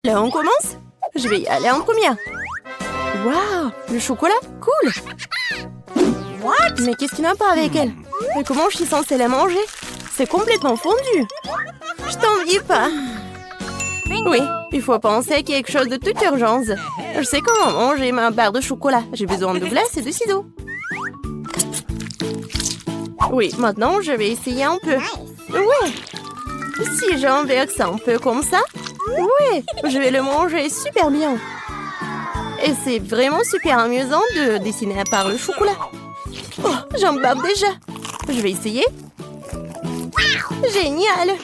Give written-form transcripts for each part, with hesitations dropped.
Là, on commence. Je vais y aller en première. Waouh, le chocolat, cool. What? Mais qu'est-ce qu'il n'a pas avec elle? Mais comment je suis censée la manger? C'est complètement fondu. Je t'envie pas. Oui, il faut penser à quelque chose de toute urgence. Je sais comment manger ma barre de chocolat. J'ai besoin de glace et de ciseaux. Oui, maintenant je vais essayer un peu. Ouais. Si j'inverse un peu comme ça, ouais, je vais le manger super bien. Et c'est vraiment super amusant de dessiner à part le chocolat. Oh, j'en bave déjà. Je vais essayer. Génial.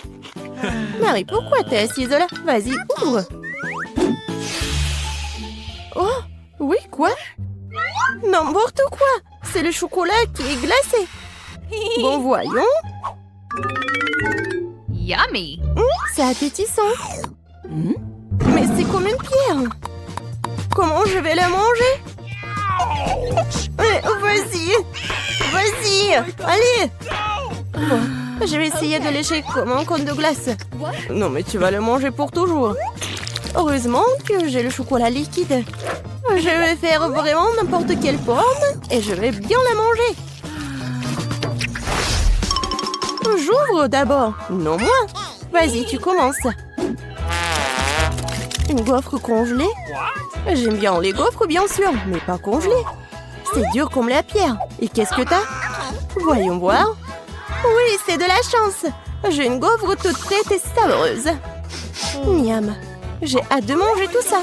Marie, pourquoi t'es assise là? Vas-y, ouvre. Oh, oui, quoi? N'importe quoi. C'est le chocolat qui est glacé. Bon, voyons. Yummy! C'est appétissant. Mais c'est comme une pierre. Comment je vais la manger? Vas-y. Vas-y. Allez. Bon, je vais essayer de lécher comme un cône de glace. Non, mais tu vas le manger pour toujours. Heureusement que j'ai le chocolat liquide. Je vais faire vraiment n'importe quelle forme et je vais bien la manger. J'ouvre d'abord. Non, moi. Vas-y, tu commences. Une gaufre congelée? J'aime bien les gaufres, bien sûr, mais pas congelées. C'est dur comme la pierre. Et qu'est-ce que t'as? Voyons voir. Oui, c'est de la chance. J'ai une gaufre toute prête et savoureuse. Miam. J'ai hâte de manger tout ça.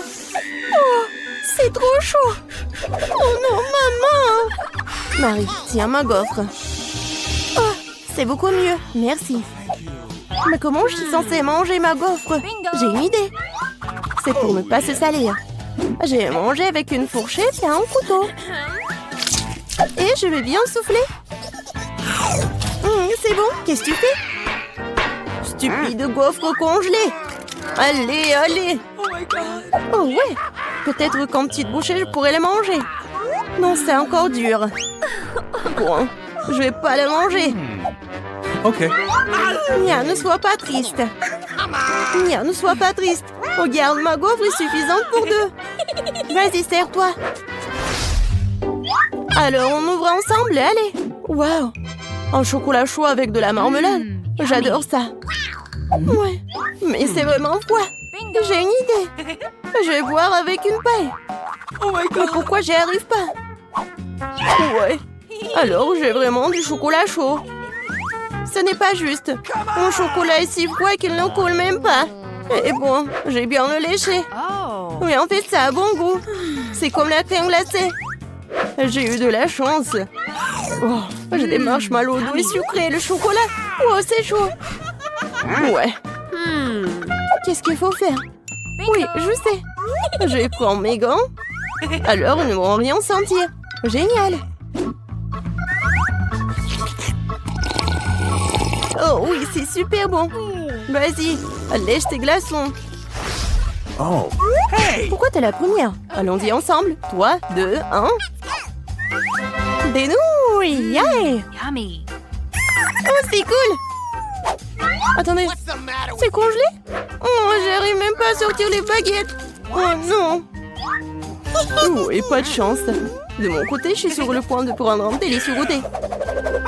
Oh, c'est trop chaud. Oh non, maman. Marie, tiens ma gaufre. Oh, c'est beaucoup mieux. Merci. Mais comment je suis censée manger ma gaufre? J'ai une idée. C'est pour ne pas se salir. Je vais manger avec une fourchette et un couteau. Et je vais bien souffler. C'est bon, qu'est-ce que tu fais? Stupide gaufre congelée. Allez, allez. Oh ouais, peut-être qu'en petite bouchée, je pourrais la manger. Non, c'est encore dur. Bon, je vais pas la manger. Ok. Nia, ne sois pas triste. Nia, ne sois pas triste. Regarde, ma gaufre est suffisante pour deux. Vas-y, serre-toi. Alors, on ouvre ensemble, allez. Waouh, un chocolat chaud avec de la marmelade. J'adore ça. Ouais, mais c'est vraiment froid. J'ai une idée. Je vais boire avec une paille. Mais pourquoi j'y arrive pas? Ouais, alors j'ai vraiment du chocolat chaud. Ce n'est pas juste. Mon chocolat est si froid qu'il ne coule même pas. Et bon, j'ai bien le léché. Mais en fait, ça a bon goût. C'est comme la crème glacée. J'ai eu de la chance. Oh, j'ai des marshmallows doux et sucrés. Le chocolat. Oh, c'est chaud. Ouais. Qu'est-ce qu'il faut faire? Oui, je sais. Je vais prendre mes gants. Alors, ils ne vont rien sentir. Génial. Oh oui, c'est super bon. Vas-y, lèche tes glaçons. Oh. Pourquoi t'es la première? Allons-y ensemble. 3, 2, 1. Des nouilles! Yeah! Yummy! Oh, c'est cool! Attendez, c'est congelé? Oh, j'arrive même pas à sortir les baguettes. Oh non! Oh, et pas de chance. De mon côté, je suis sur le point de prendre un délicieux goûter.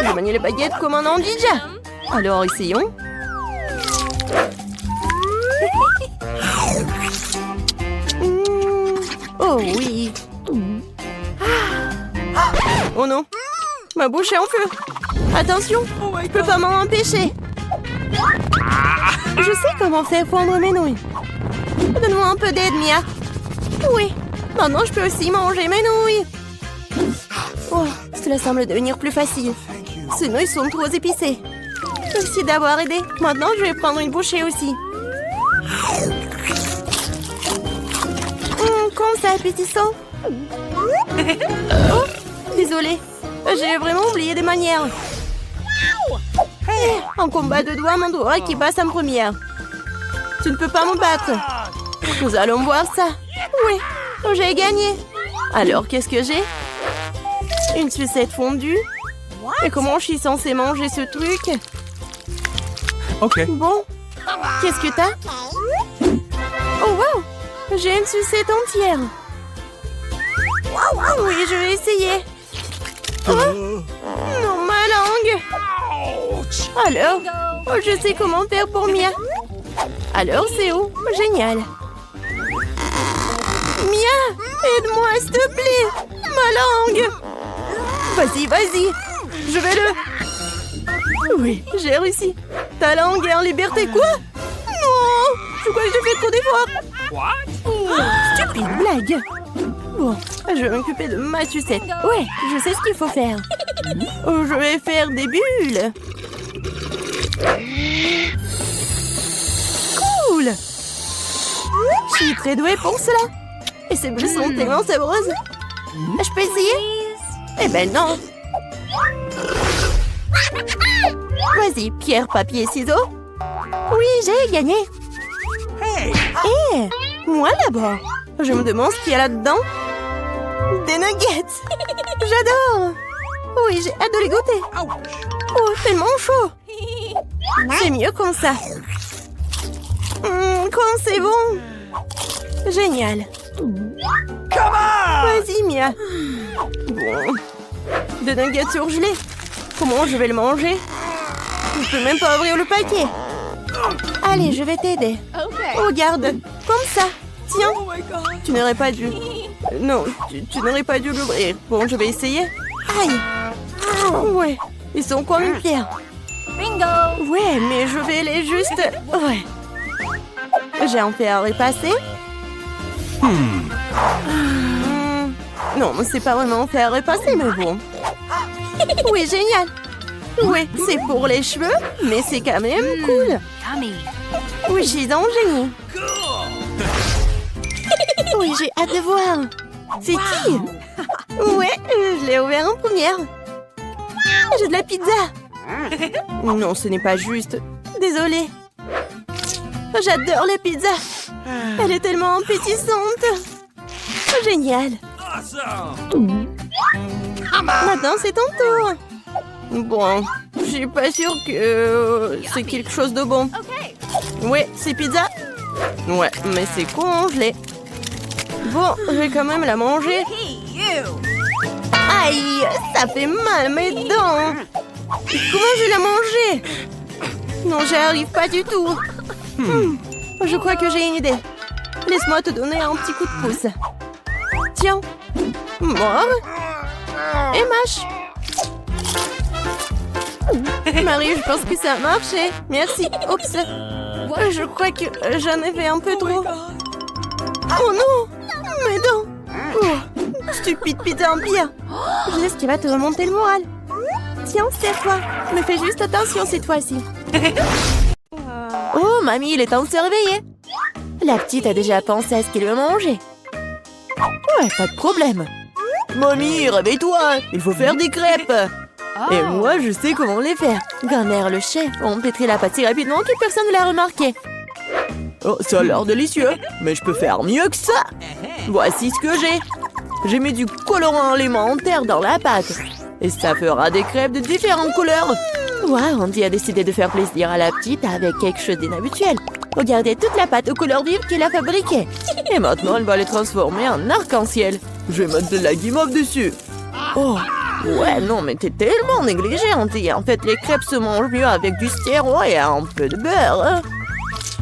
Je manie les baguettes comme un ninja. Alors, essayons. Oh oui. Oh non. Ma bouche est en feu. Attention, je peux pas m'en empêcher. Je sais comment faire fondre mes nouilles. Donne-moi un peu d'aide, Mia. Oui. Maintenant, je peux aussi manger mes nouilles. Oh, cela semble devenir plus facile. Ces nouilles sont trop épicées. Merci d'avoir aidé. Maintenant, je vais prendre une bouchée aussi. Comme c'est appétissant. Oh, désolée. J'ai vraiment oublié des manières. Un combat de doigts, mon doigt qui passe en première. Tu ne peux pas me battre. Nous allons voir ça. Oui, j'ai gagné. Alors, qu'est-ce que j'ai? Une sucette fondue. Et comment je suis censée manger ce truc? Ok. Bon, qu'est-ce que t'as? Oh wow, J'ai une sucette entière. Oui, je vais essayer. Oh, non, ma langue. Alors, je sais comment faire pour Mia. Alors, c'est où? Génial. Mia, aide-moi, s'il te plaît. Ma langue. Vas-y, vas-y. Je vais le... Oui, j'ai réussi. Ta langue est en liberté, quoi? Non, je crois que j'ai fait trop d'efforts. Stupide blague. Bon, je vais m'occuper de ma sucette. Ouais, je sais ce qu'il faut faire. Je vais faire des bulles. Cool. Je suis très douée pour cela. Et ces bulles sont tellement sabreuses. Je peux essayer? Eh ben non. Vas-y, pierre, papier, ciseaux. Oui, j'ai gagné. Hé, moi d'abord. Je me demande ce qu'il y a là-dedans. Des nuggets. J'adore. Oui, j'ai hâte de les goûter. Oh, tellement chaud. C'est mieux comme ça. Quand c'est bon. Génial. Vas-y, Mia. Bon. Des nuggets surgelés. Comment je vais le manger? Je peux même pas ouvrir le paquet. Allez, je vais t'aider. Regarde, comme ça. Tiens, tu n'aurais pas dû... Non, tu n'aurais pas dû l'ouvrir. Bon, je vais essayer. Aïe. Ouais, ils sont comme une pierre. Bingo. Ouais, mais je vais les juste... Ouais. J'ai un fer à repasser. Non, c'est pas vraiment un fer à repasser, mais bon. Oui, génial. Ouais, c'est pour les cheveux, mais c'est quand même cool. Oui, j'ai un génie. Oui, j'ai hâte de voir. C'est qui? Ouais, je l'ai ouvert en première. J'ai de la pizza. Non, ce n'est pas juste. Désolée. J'adore la pizza. Elle est tellement appétissante. Génial. Maintenant, c'est ton tour. Bon, je suis pas sûre que c'est quelque chose de bon. Ouais, c'est pizza. Ouais, mais c'est congelé. Bon, je vais quand même la manger. Aïe, ça fait mal mes dents. Comment je vais la manger? Non, j'y arrive pas du tout. Je crois que j'ai une idée. Laisse-moi te donner un petit coup de pouce. Tiens. Mort. Et mâche. Marie, je pense que ça a marché. Merci. Oups. Je crois que j'en ai fait un peu trop. Oh non. Mes dents. Oh, stupide pizza en pire. Je sais ce qui va te remonter le moral. Tiens, serre-toi. Mais fais juste attention cette fois-ci. Oh, mamie, il est temps de se réveiller. La petite a déjà pensé à ce qu'elle veut manger. Ouais, pas de problème. Mamie, réveille-toi. Il faut faire des crêpes. Et moi, je sais comment les faire. Grand-mère, le chef, ont pétri la pâte si rapidement que personne ne l'a remarqué. Oh, ça a l'air délicieux. Mais je peux faire mieux que ça. Voici ce que j'ai. J'ai mis du colorant alimentaire dans la pâte. Et ça fera des crêpes de différentes couleurs. Wow, Andy a décidé de faire plaisir à la petite avec quelque chose d'inhabituel. Regardez toute la pâte aux couleurs vives qu'il a fabriquée. Et maintenant, elle va les transformer en arc-en-ciel. Je vais mettre de la guimauve dessus. Oh, ouais, non, mais t'es tellement négligée, Andy. En fait, les crêpes se mangent mieux avec du sirop et un peu de beurre. Hein.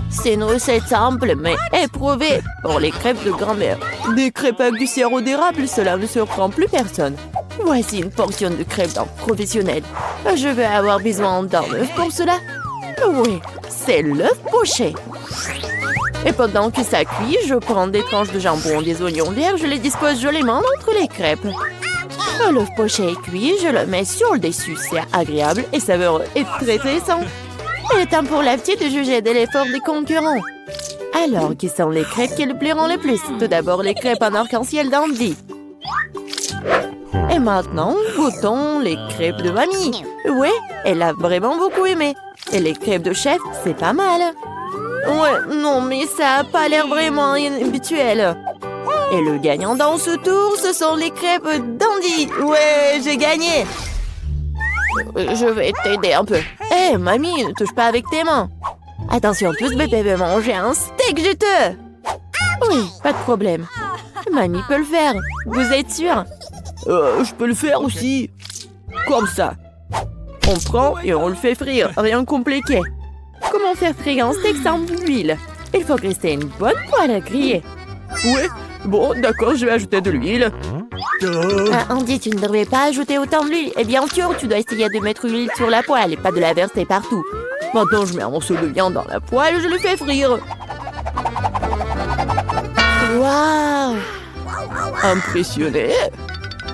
C'est une recette simple, mais éprouvée pour les crêpes de grand-mère. Des crêpes avec du sirop d'érable, cela ne surprend plus personne. Voici une portion de crêpes d'un professionnel. Je vais avoir besoin d'un œuf pour cela. Oui, c'est l'œuf poché. Et pendant que ça cuit, je prends des tranches de jambon, des oignons verts, je les dispose joliment entre les crêpes. L'œuf poché est cuit, je le mets sur le dessus. C'est agréable et savoureux et très sain. Il est temps pour la petite de juger de l'effort des concurrents. Alors, qui sont les crêpes qui lui plairont le plus? Tout d'abord, les crêpes en arc-en-ciel d'Andy. Et maintenant, goûtons les crêpes de mamie. Ouais, elle a vraiment beaucoup aimé. Et les crêpes de chef, c'est pas mal. Ouais, non, mais ça a pas l'air vraiment habituel. Et le gagnant dans ce tour, ce sont les crêpes d'Andy. Ouais, j'ai gagné. Je vais t'aider un peu. Hé, mamie, ne touche pas avec tes mains. Attention, tous bébés veulent manger un steak juteux. Oui, pas de problème. Mamie peut le faire. Vous êtes sûr? Je peux le faire aussi. Comme ça. On prend et on le fait frire. Rien de compliqué. Comment faire frire un steak sans l'huile? Il faut glisser une bonne poêle à griller. Ouais. Bon, d'accord, je vais ajouter de l'huile. Andy, tu ne devrais pas ajouter autant d'huile. Et bien sûr, tu dois essayer de mettre l'huile sur la poêle et pas de la verser partout. Maintenant, je mets un morceau de viande dans la poêle et je le fais frire. Waouh! Impressionné?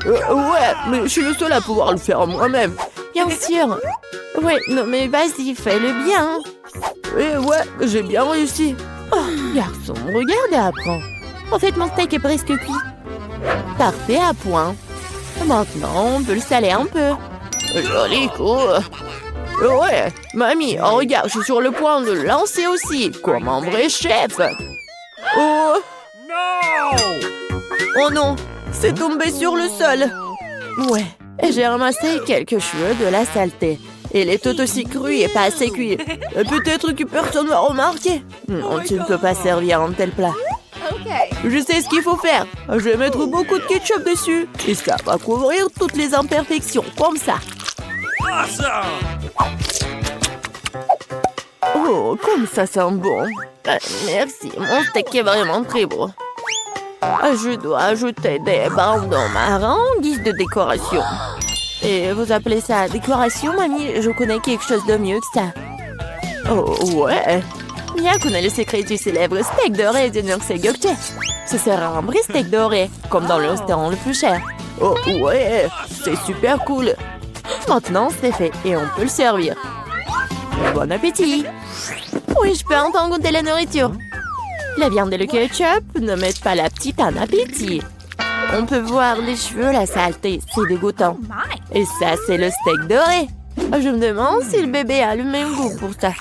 Ouais, mais je suis le seul à pouvoir le faire moi-même. Bien sûr. Ouais, non mais vas-y, fais-le bien. Et ouais, j'ai bien réussi. Oh, garçon, regarde et apprends. En fait, mon steak est presque cuit. Parfait à point. Maintenant, on peut le saler un peu. Joli coup. Ouais, mamie, oh, regarde, je suis sur le point de le lancer aussi, comme un vrai chef. Oh non! Oh non, c'est tombé sur le sol. Ouais, j'ai ramassé quelques cheveux de la saleté. Il est tout aussi cru et pas assez cuit. Peut-être que personne va remarquer. Non, tu ne peux pas servir un tel plat. Je sais ce qu'il faut faire. Je vais mettre beaucoup de ketchup dessus. Et ça va couvrir toutes les imperfections, comme ça. Oh, comme ça sent bon. Merci, mon steak est vraiment très beau. Je dois ajouter des bandeaux marrons en guise de décoration. Et vous appelez ça décoration, mamie? Je connais quelque chose de mieux que ça. Oh, ouais. Mia connaît le secret du célèbre steak doré de Nurse Gökçe. Ce sera un vrai steak doré, comme dans le restaurant le plus cher. Oh, ouais, c'est super cool. Maintenant, c'est fait et on peut le servir. Bon appétit! Oui, je peux enfin goûter la nourriture. La viande et le ketchup ne mettent pas la petite en appétit. On peut voir les cheveux, la saleté, c'est dégoûtant. Et ça, c'est le steak doré. Je me demande si le bébé a le même goût pour ça.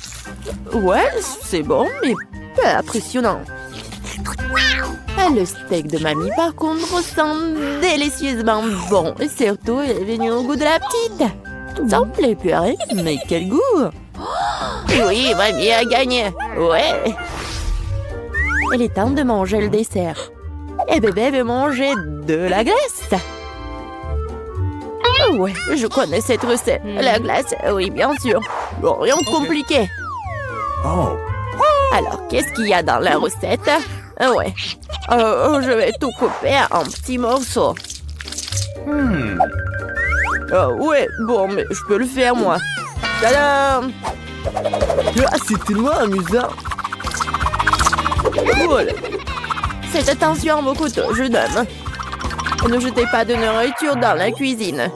Ouais, c'est bon, mais pas impressionnant. Le steak de mamie, par contre, sent délicieusement bon. Et surtout, il est venu au goût de la petite. Ça me plaît, purée, mais quel goût! Oui, mamie a gagné. Ouais. Il est temps de manger le dessert. Et bébé veut manger de la glace. Ouais, je connais cette recette. La glace, oui, bien sûr. Bon, rien de compliqué. Oh. Alors, qu'est-ce qu'il y a dans la recette? Ouais. Je vais tout couper en petits morceaux. Ouais, bon, mais je peux le faire, moi. Tadam! Ah, c'est tellement amusant. Voilà. Faites attention à vos couteaux, je donne. Ne jetez pas de nourriture dans la cuisine.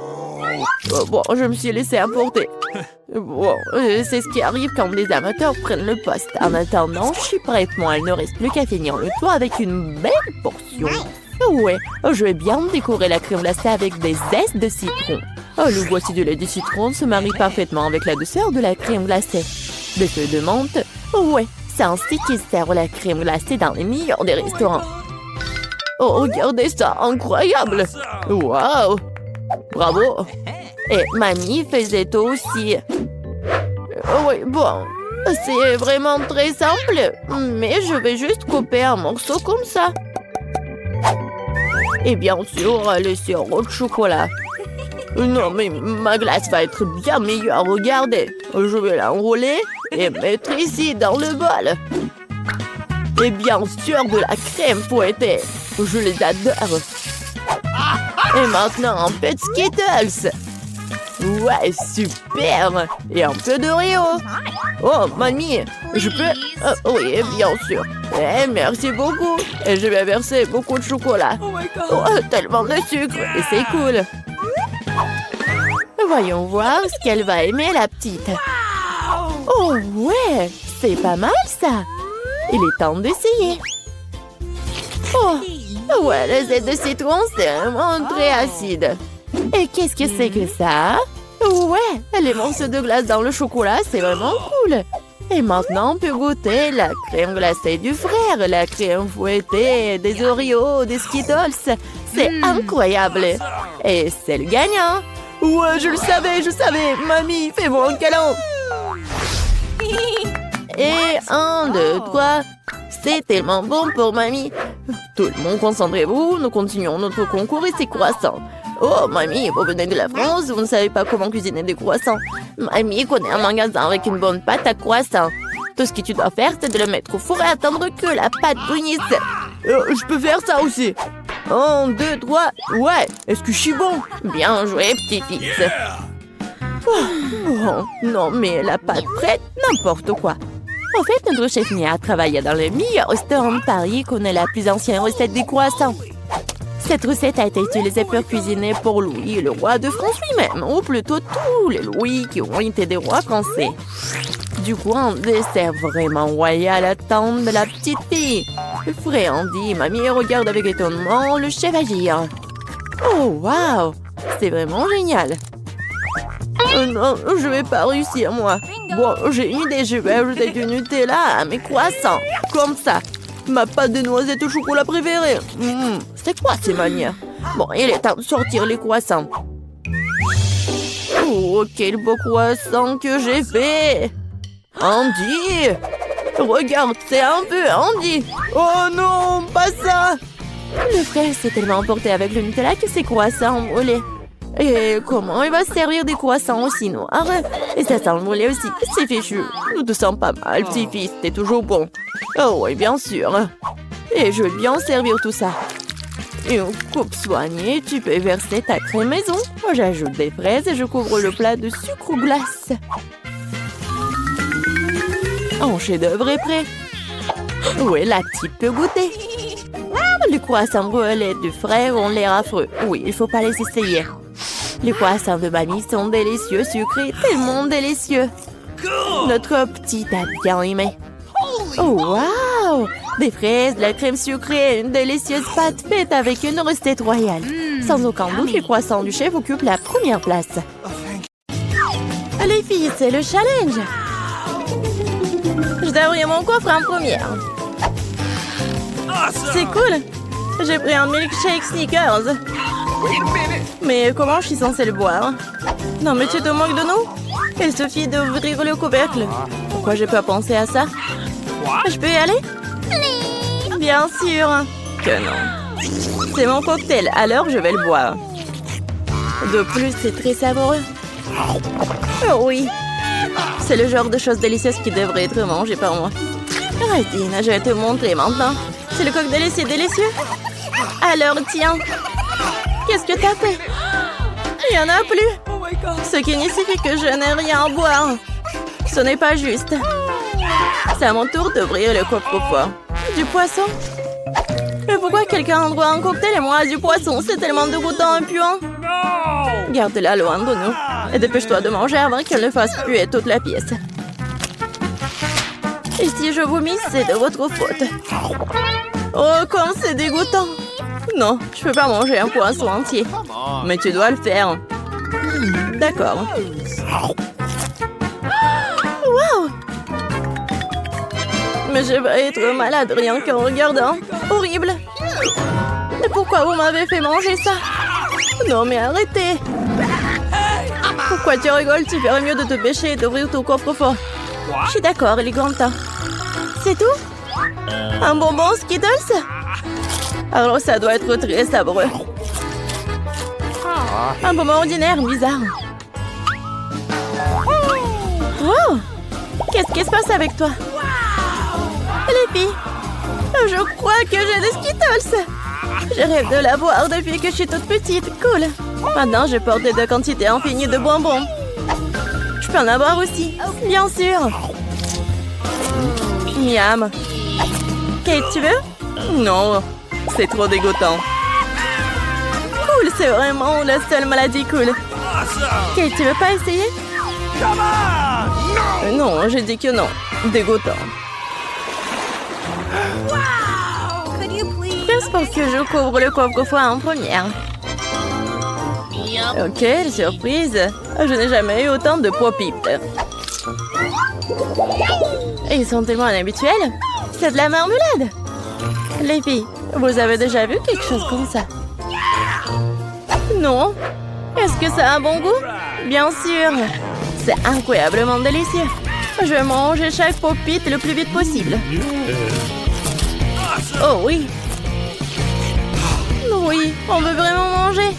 Bon, je me suis laissé emporter. Bon, c'est ce qui arrive quand des amateurs prennent le poste. En attendant, je suis prête, moi. Il ne reste plus qu'à finir le tour avec une belle portion. Ouais, je vais bien décorer la crème glacée avec des zestes de citron. Le boîtier de lait de citron se marie parfaitement avec la douceur de la crème glacée. Des feuilles de menthe. Ouais, c'est ainsi qu'ils servent la crème glacée dans les meilleurs des restaurants. Oh, regardez ça, incroyable! Waouh! Bravo! Et mamie faisait aussi. Oui, bon, c'est vraiment très simple, mais je vais juste couper un morceau comme ça. Et bien sûr, le sirop de chocolat. Non, mais ma glace va être bien meilleure, regardez. Je vais l'enrouler et mettre ici dans le bol. Et bien sûr, de la crème fouettée. Je les adore. Et maintenant, un peu de Skittles. Ouais, super. Et un peu d'Oreo. Oh, mamie, je peux... oui, bien sûr. Merci beaucoup. Et je vais verser beaucoup de chocolat. Oh, tellement de sucre. Et c'est cool. Voyons voir ce qu'elle va aimer, la petite. Oh, ouais, c'est pas mal, ça. Il est temps d'essayer. Oh, ouais, le zeste de citron, c'est vraiment très acide. Et qu'est-ce que c'est que ça? Ouais, les morceaux de glace dans le chocolat, c'est vraiment cool. Et maintenant, on peut goûter la crème glacée du frère, la crème fouettée, des Oreos, des Skittles. C'est incroyable. Et c'est le gagnant. Ouais, je le savais, je savais. Mamie, fais-moi un câlin. Et 1, 2, 3. c'est tellement bon pour mamie. Tout le monde, concentrez-vous. Nous continuons notre concours et c'est croissants. Oh, mamie, vous venez de la France, vous ne savez pas comment cuisiner des croissants. Mamie connaît un magasin avec une bonne pâte à croissants. Tout ce que tu dois faire, c'est de le mettre au four et attendre que la pâte brunisse. Je peux faire ça aussi. 1, 2, 3. Ouais, est-ce que je suis bon? Bien joué, petit-fils. Oh, non, mais la pâte prête, n'importe quoi. En fait, notre chef Mia travaille dans le meilleur restaurant de Paris, connaît la plus ancienne recette des croissants. Cette recette a été utilisée pour cuisiner pour Louis, le roi de France lui-même, ou plutôt tous les Louis qui ont été des rois français. Du coup, un dessert vraiment royal attend de la petite fille. Frais Andy, mamie regarde avec étonnement le chef agir. Oh, waouh! C'est vraiment génial! Non, je vais pas réussir, moi. Bon, j'ai une idée, je vais ajouter du Nutella à mes croissants. Comme ça. Ma pâte de noisettes au chocolat préférée. C'est quoi ces manières? Bon, il est temps de sortir les croissants. Oh, quel beau croissant que j'ai fait! Andy! Regarde, c'est un peu Andy! Oh non, pas ça! Le frère s'est tellement emporté avec le Nutella que ses croissants ont brûlé. Et comment il va se servir des croissants aussi noirs? Et ça sent le brûlé aussi. C'est fichu. Nous te sens pas mal, petit-fils. T'es toujours bon. Oh oui, bien sûr. Et je vais bien servir tout ça. Une coupe soignée, tu peux verser ta crème maison. Moi, j'ajoute des fraises et je couvre le plat de sucre glace. Un chef-d'œuvre est prêt. Oui, la petite peut goûter. Les croissants brûlés du frère ont l'air affreux. Oui, il faut pas les essayer. Les croissants de mamie sont délicieux, sucrés, tellement délicieux. Notre petite a bien aimé. Oh, waouh! Des fraises, de la crème sucrée, une délicieuse pâte faite avec une recette royale. Sans aucun doute, les croissants du chef occupent la première place. Les filles, c'est le challenge. Je dois ouvrir mon coffre en première. C'est cool. J'ai pris un milkshake Snickers. Mais comment je suis censée le boire? Non, mais tu te moques de nous? Il suffit d'ouvrir le couvercle. Pourquoi j'ai pas pensé à ça? Je peux y aller? Bien sûr que non. C'est mon cocktail, alors je vais le boire. De plus, c'est très savoureux. Oh oui. C'est le genre de choses délicieuses qui devrait être mangées par moi. Arrêtine, je vais te montrer maintenant. C'est le cocktail, c'est délicieux. Alors, tiens. Qu'est-ce que t'as fait? Il n'y en a plus. Ce qui signifie que je n'ai rien à boire. Ce n'est pas juste. C'est à mon tour d'ouvrir le coffre-fort. Du poisson? Mais pourquoi quelqu'un a droit à un cocktail et moi du poisson? C'est tellement dégoûtant et puant. Garde-la loin de nous. Et dépêche-toi de manger avant qu'elle ne fasse puer toute la pièce. Et si je vomis, c'est de votre faute. Oh, comme c'est dégoûtant. Non, je peux pas manger un poisson entier. Mais tu dois le faire. D'accord. Wow! Mais je vais être malade rien qu'en regardant. Horrible. Mais pourquoi vous m'avez fait manger ça? Non, mais arrêtez. Pourquoi tu rigoles? Tu ferais mieux de te pêcher et d'ouvrir ton coffre-fort. Je suis d'accord, il est grand temps. C'est tout? Un bonbon Skittles? Alors ça doit être très savoureux. Un bonbon ordinaire, bizarre. Wow! Qu'est-ce qui se passe avec toi? Les filles, je crois que j'ai des Skittles. Je rêve de l'avoir depuis que je suis toute petite. Cool. Maintenant, je porte de quantités infinies de bonbons. Je peux en avoir aussi. Bien sûr. Miam. Kate, tu veux? Non, c'est trop dégoûtant. Cool, c'est vraiment la seule maladie cool. Kate, tu veux pas essayer? Non, j'ai dit que non. Dégoûtant. Juste pour que je couvre le coffre-fort en première. Ok, surprise. Je n'ai jamais eu autant de pop-it. Ils sont tellement inhabituels. C'est de la marmelade. Les filles, vous avez déjà vu quelque chose comme ça? Non? Est-ce que ça a un bon goût? Bien sûr. C'est incroyablement délicieux. Je vais manger chaque pop-it le plus vite possible. Oh oui. Oui, on veut vraiment manger.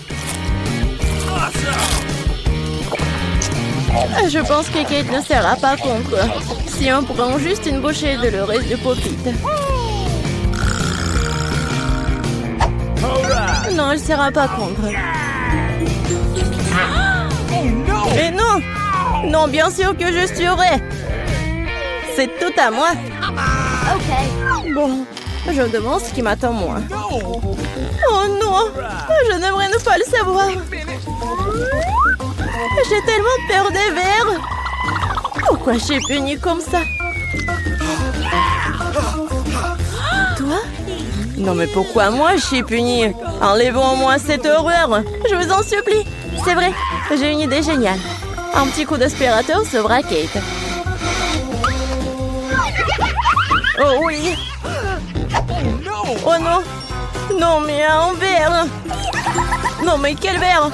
Je pense que Kate ne sera pas contre. Si on prend juste une bouchée de le reste du pop-it. Non, elle ne sera pas contre. Mais non! Non, bien sûr que je suivrai. C'est tout à moi. Bon, je me demande ce qui m'attend moi. Oh non! Je n'aimerais ne pas le savoir. J'ai tellement peur des vers. Pourquoi je suis punie comme ça? Toi? Non mais pourquoi moi je suis punie? Enlevons-moi cette horreur. Je vous en supplie. C'est vrai, j'ai une idée géniale. Un petit coup d'aspirateur sauvera Kate. Oh oui! Oh non! Non mais un verre! Non mais quel verre!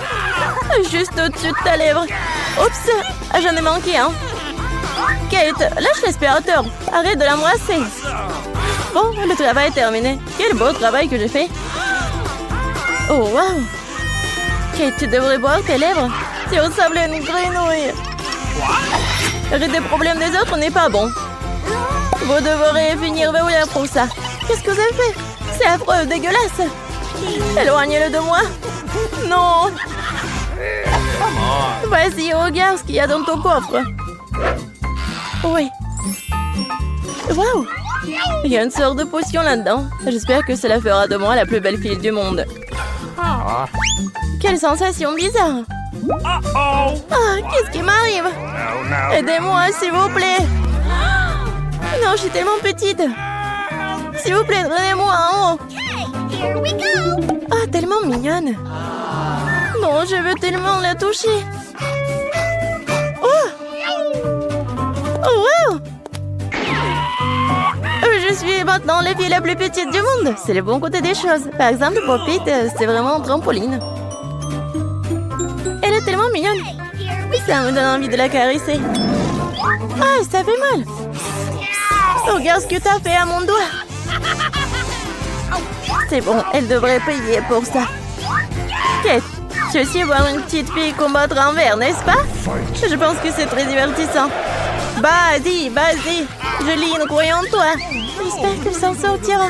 Juste au-dessus de ta lèvre. Oups! J'en ai manqué un. Kate, lâche l'aspirateur. Arrête de l'embrasser. Bon, le travail est terminé. Quel beau travail que j'ai fait. Oh wow! Kate, tu devrais boire tes lèvres. Tu ressembles à une grenouille. Rire des problèmes des autres n'est pas bon. Vous devrez finir verrouillé pour ça. Qu'est-ce que vous avez fait? C'est affreux, dégueulasse. Éloignez-le de moi. Non. Vas-y, regarde ce qu'il y a dans ton coffre. Oui. Waouh. Il y a une sorte de potion là-dedans. J'espère que cela fera de moi la plus belle fille du monde. Quelle sensation bizarre. Ah, qu'est-ce qui m'arrive? Aidez-moi, s'il vous plaît. Non, je suis tellement petite. S'il vous plaît, donnez-moi en haut. Ah, tellement mignonne. Non, je veux tellement la toucher. Oh! Oh, wow! Je suis maintenant la fille la plus petite du monde. C'est le bon côté des choses. Par exemple, Pop-It, c'est vraiment un trampoline. Elle est tellement mignonne. Ça me donne envie de la caresser. Ah, ça fait mal. Regarde ce que t'as fait à mon doigt. C'est bon, elle devrait payer pour ça. Kate, tu sais voir une petite fille combattre un verre, n'est-ce pas? Je pense que c'est très divertissant. Vas-y, vas-y. Julie, nous croyons en toi. J'espère qu'elle s'en sortira.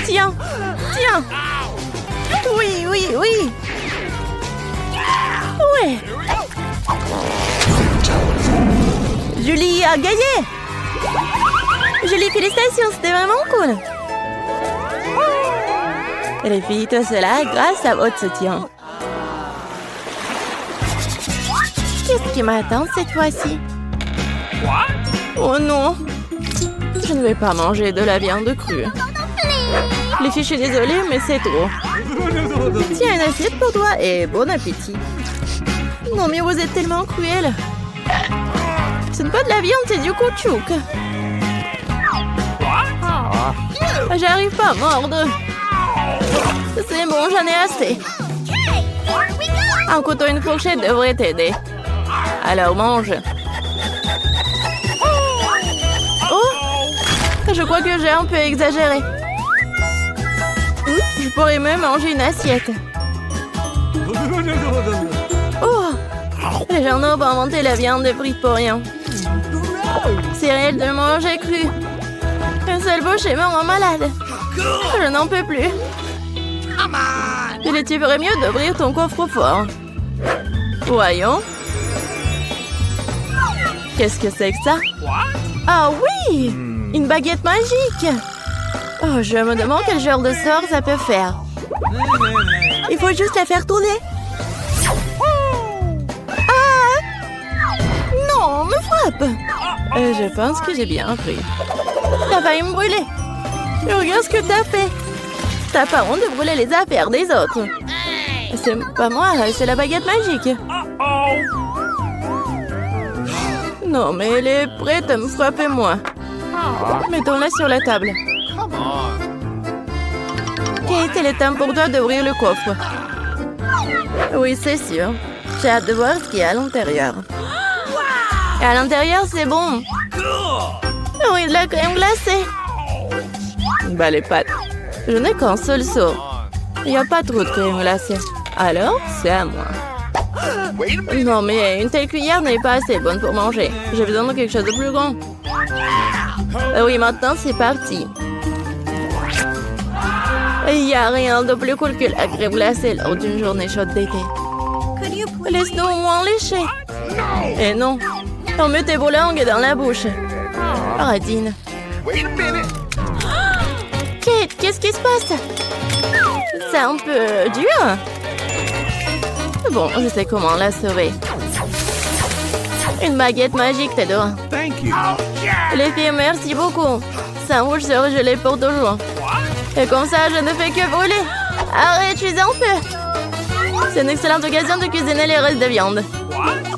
Tiens, tiens. Oui, oui, oui. Ouais. Julie a gagné. Julie, félicitations, c'était vraiment cool. Les filles, tout cela grâce à votre soutien. Qu'est-ce qui m'attend cette fois-ci? Oh non! Je ne vais pas manger de la viande crue. Les filles, je suis désolée, mais c'est trop. Tiens, une assiette pour toi et bon appétit. Non, mais vous êtes tellement cruels. Ce n'est pas de la viande, c'est du caoutchouc. J'arrive pas à mordre. C'est bon, j'en ai assez. Un couteau et une fourchette devraient t'aider. Alors mange. Oh! Je crois que j'ai un peu exagéré. Je pourrais même manger une assiette. Oh! Les gens n'ont pas inventé la viande de frites pour rien. C'est réel de manger cru. Un seul bouchée me rend malade. Je n'en peux plus. Tu ferais mieux d'ouvrir ton coffre-fort. Voyons. Qu'est-ce que c'est que ça? Ah oui! Une baguette magique! Oh, je me demande quel genre de sort ça peut faire. Il faut juste la faire tourner. Ah! Non, on me frappe! Je pense que j'ai bien pris. T'as failli me brûler. Regarde ce que t'as fait. T'as pas honte de brûler les affaires des autres. C'est pas moi, c'est la baguette magique. Non, mais elle est prête à me frapper, moi. Mettons-la sur la table. Kate, il est temps pour toi d'ouvrir le coffre. Oui, c'est sûr. J'ai hâte de voir ce qu'il y a à l'intérieur. Et à l'intérieur, c'est bon. Oui, de la crème glacée. Bah les pâtes. Je n'ai qu'un seul seau. Il n'y a pas trop de crème glacée. Alors, c'est à moi. Non, mais une telle cuillère n'est pas assez bonne pour manger. J'ai besoin de quelque chose de plus grand. Oui, maintenant, c'est parti. Il n'y a rien de plus cool que la crème glacée lors d'une journée chaude d'été. Laisse-nous au moins lécher. Et non, on met tes langues dans la bouche. Radine. Kate, qu'est-ce qui se passe? C'est un peu dur. Bon, je sais comment la sauver. Une baguette magique, Théodore. Thank you. Les filles, merci beaucoup. Ça rouge sera gelé pour toujours. Et comme ça, je ne fais que brûler. Arrête, je suis en feu. C'est une excellente occasion de cuisiner les restes de viande.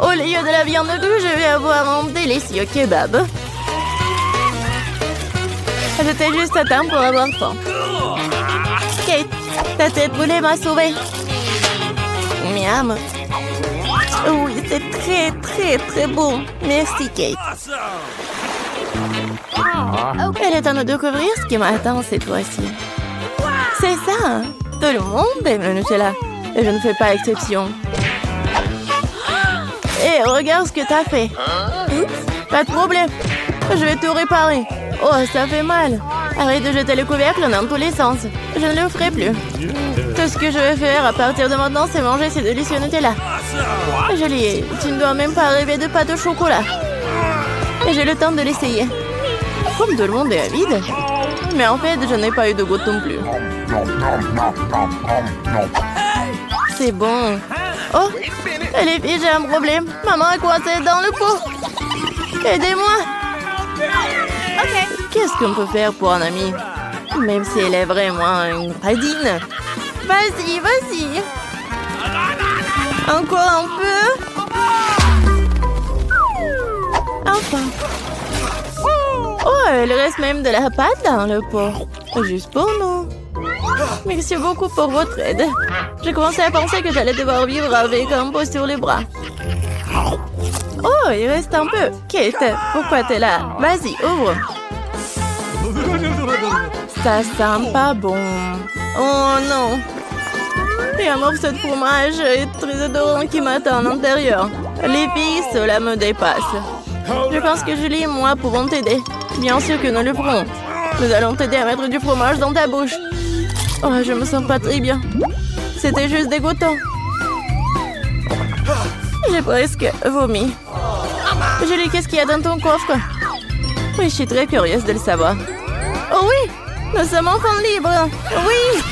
Au lieu de la viande crue, je vais avoir un délicieux kebab. J'étais juste à temps pour avoir faim. Kate, ta tête brûlée m'a sauvée. Miam. Oui, c'est très, très, très bon. Merci, Kate. Elle est temps de découvrir ce qui m'attend cette fois-ci. C'est ça. Tout le monde aime le Nutella. Et je ne fais pas exception. Hé, regarde ce que t'as fait. Pas de problème. Je vais tout réparer. Oh, ça fait mal. Arrête de jeter le couvercle dans tous les sens. Je ne le ferai plus. Tout ce que je vais faire à partir de maintenant, c'est manger ces délicieux Nutella. Julie, tu ne dois même pas rêver de pâte au chocolat. Et j'ai le temps de l'essayer. Comme tout le monde est avide. Mais en fait, je n'ai pas eu de goutte non plus. C'est bon. Oh, les filles, j'ai un problème. Maman est coincée dans le pot. Aidez-moi. Ok. Qu'est-ce qu'on peut faire pour un ami? Même si elle est vraiment une radine. Vas-y, vas-y. Encore un peu. Enfin. Oh, il reste même de la pâte dans le pot. Juste pour nous. Merci beaucoup pour votre aide. J'ai commencé à penser que j'allais devoir vivre avec un pot sur les bras. Oh, il reste un peu. Kate, pourquoi t'es là? Vas-y, ouvre. Ça sent pas bon. Oh non. Il y a un morceau de fromage très odorant qui m'attend à l'intérieur. Les filles, cela me dépasse. Je pense que Julie et moi pouvons t'aider. Bien sûr que nous le ferons. Nous allons t'aider à mettre du fromage dans ta bouche. Oh, je me sens pas très bien. C'était juste dégoûtant. J'ai presque vomi. Julie, qu'est-ce qu'il y a dans ton coffre? Oui, je suis très curieuse de le savoir. Oh oui, nous sommes enfin libres. Oui.